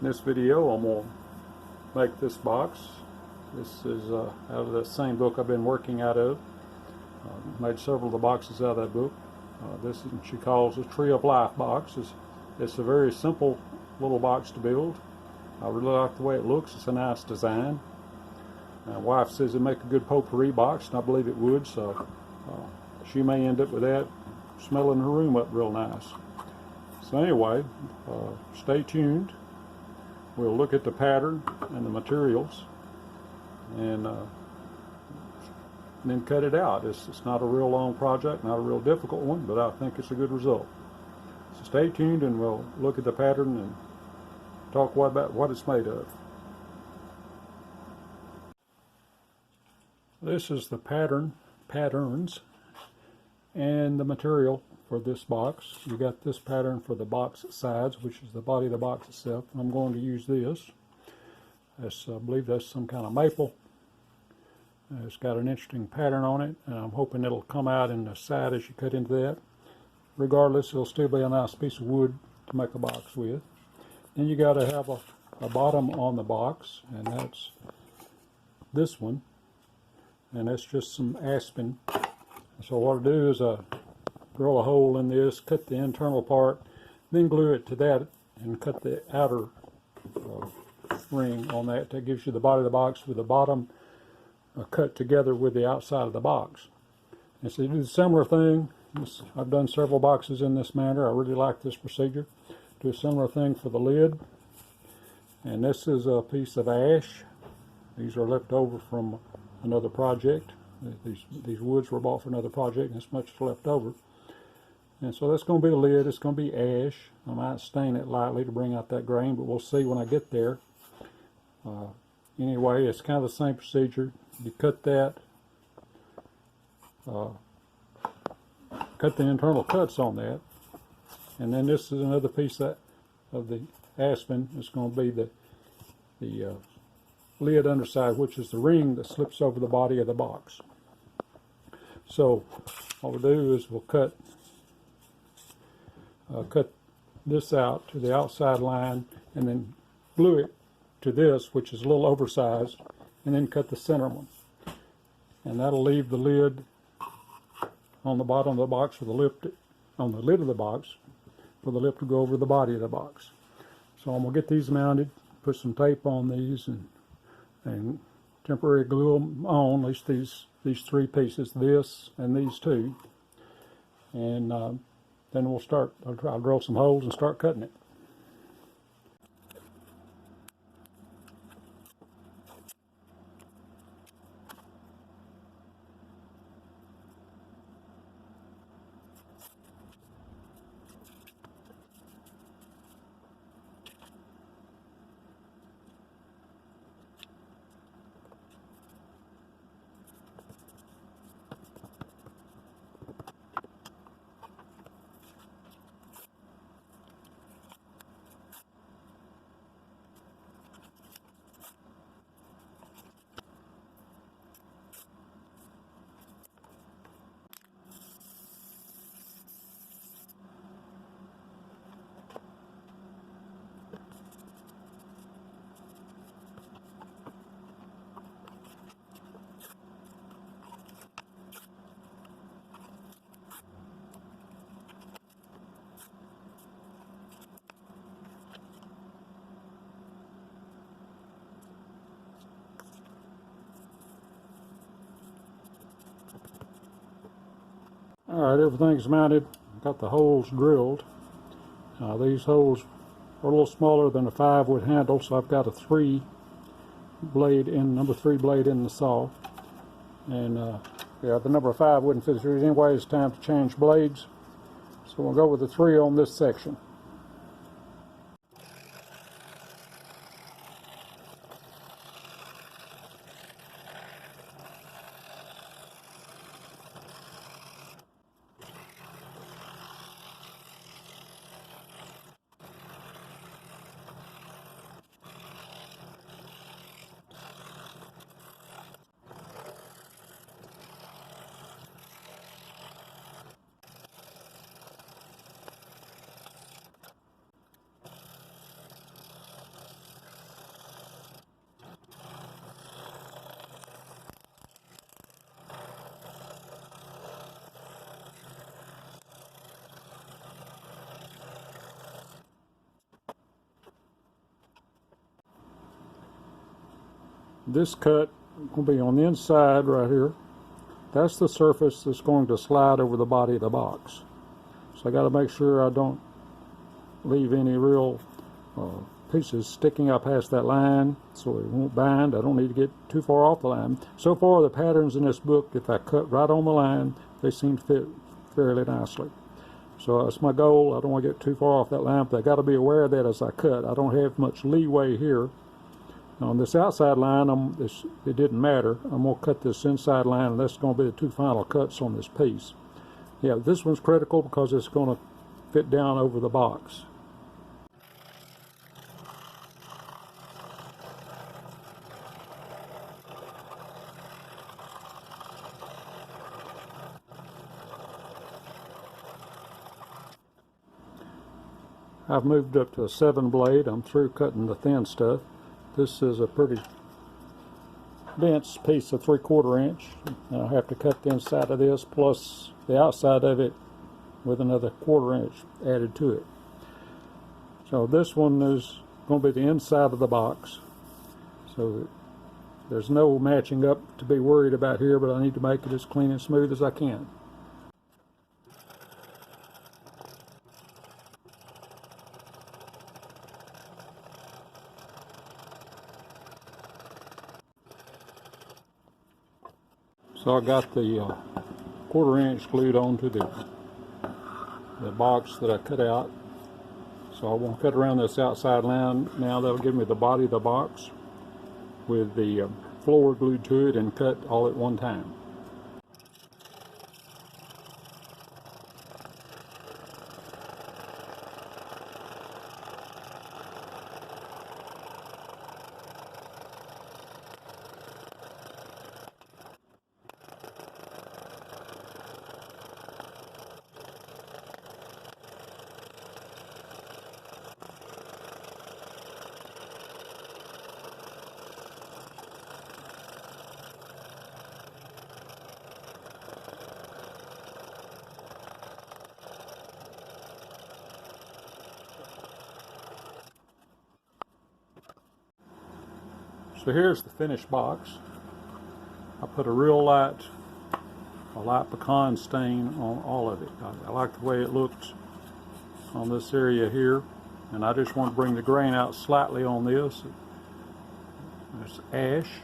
In this video, I'm going to make this box. This is out of the same book I've been working out of. Made several of the boxes out of that book. This is, she calls a Tree of Life box. It's a very simple little box to build. I really like the way it looks. It's a nice design. My wife says it'd make a good potpourri box, and I believe it would, so she may end up with that smelling her room up real nice. So anyway, stay tuned. We'll look at the pattern and the materials and then cut it out. It's not a real long project, not a real difficult one, but I think it's a good result. So stay tuned and we'll look at the pattern and talk about what it's made of. This is the patterns and the material for this box. You got this pattern for the box sides, which is the body of the box itself. I'm going to use this. I believe that's some kind of maple. It's got an interesting pattern on it, and I'm hoping it'll come out in the side as you cut into that. Regardless, it'll still be a nice piece of wood to make a box with. Then you got to have a bottom on the box, and that's this one. And that's just some aspen. So what I do is drill a hole in this, cut the internal part, then glue it to that and cut the outer ring on that. That gives you the body of the box with the bottom cut together with the outside of the box. And so you do a similar thing. I've done several boxes in this manner. I really like this procedure. Do a similar thing for the lid. And this is a piece of ash. These are left over from another project. These woods were bought for another project, and this much is left over. And so that's going to be the lid. It's going to be ash. I might stain it lightly to bring out that grain, but we'll see when I get there. Anyway, it's kind of the same procedure. You cut that, cut the internal cuts on that, and then this is another piece of the aspen. It's going to be the lid underside, which is the ring that slips over the body of the box. So what we'll do is we'll cut this out to the outside line and then glue it to this, which is a little oversized, and then cut the center one. And that'll leave the lid on the bottom of the box for the lip on the lid of the box for the lip to go over the body of the box. So I'm going to get these mounted, put some tape on these, and temporarily glue them on, at least these three pieces, this and these two. And then we'll start. I'll drill some holes and start cutting it. Alright, everything's mounted. Got the holes drilled. These holes are a little smaller than a 5 would handle, so I've got a 3 blade in, number 3 blade in the saw. And yeah, the number 5 wouldn't fit through anyway. It's time to change blades. So we'll go with the 3 on this section. This cut will be on the inside right here. That's the surface that's going to slide over the body of the box. So I got to make sure I don't leave any real pieces sticking up past that line so it won't bind. I don't need to get too far off the line. So far the patterns in this book, if I cut right on the line, they seem to fit fairly nicely. So that's my goal. I don't want to get too far off that line, but I got to be aware of that as I cut. I don't have much leeway here. On this outside line, it didn't matter. I'm going to cut this inside line, and that's going to be the two final cuts on this piece. Yeah, this one's critical because it's going to fit down over the box. I've moved up to a 7 blade. I'm through cutting the thin stuff. This is a pretty dense piece of 3/4 inch. And I have to cut the inside of this plus the outside of it with another 1/4 inch added to it. So this one is going to be the inside of the box. So there's no matching up to be worried about here, but I need to make it as clean and smooth as I can. So I got the 1/4 inch glued onto the box that I cut out. So I want to cut around this outside line now. That'll give me the body of the box with the floor glued to it and cut all at one time. So here's the finished box. I put a real light pecan stain on all of it. I like the way it looked on this area here, and I just want to bring the grain out slightly on this. There's ash,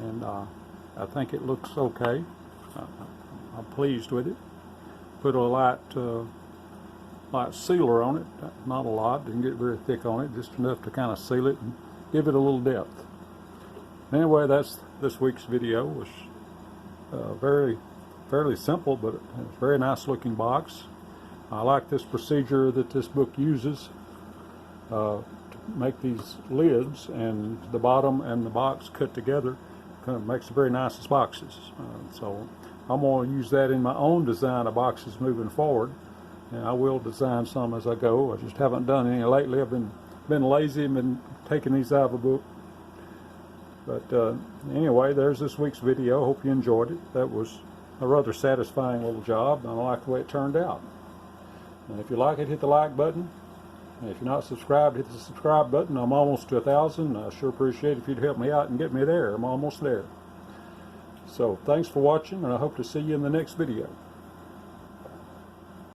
and I think it looks okay. I'm pleased with it. Put a light sealer on it, not a lot, didn't get very thick on it, just enough to kind of seal it and give it a little depth. Anyway, that's this week's video. It was fairly simple, but it's a very nice looking box. I like this procedure that this book uses to make these lids, and the bottom and the box cut together kind of makes the very nicest boxes. So I'm going to use that in my own design of boxes moving forward, and I will design some as I go. I just haven't done any lately. I've been lazy and been taking these out of a book. But anyway, there's this week's video. Hope you enjoyed it. That was a rather satisfying little job, and I like the way it turned out. And if you like it, hit the like button. And if you're not subscribed, hit the subscribe button. I'm almost to 1,000. I sure appreciate it if you'd help me out and get me there. I'm almost there. So thanks for watching, and I hope to see you in the next video.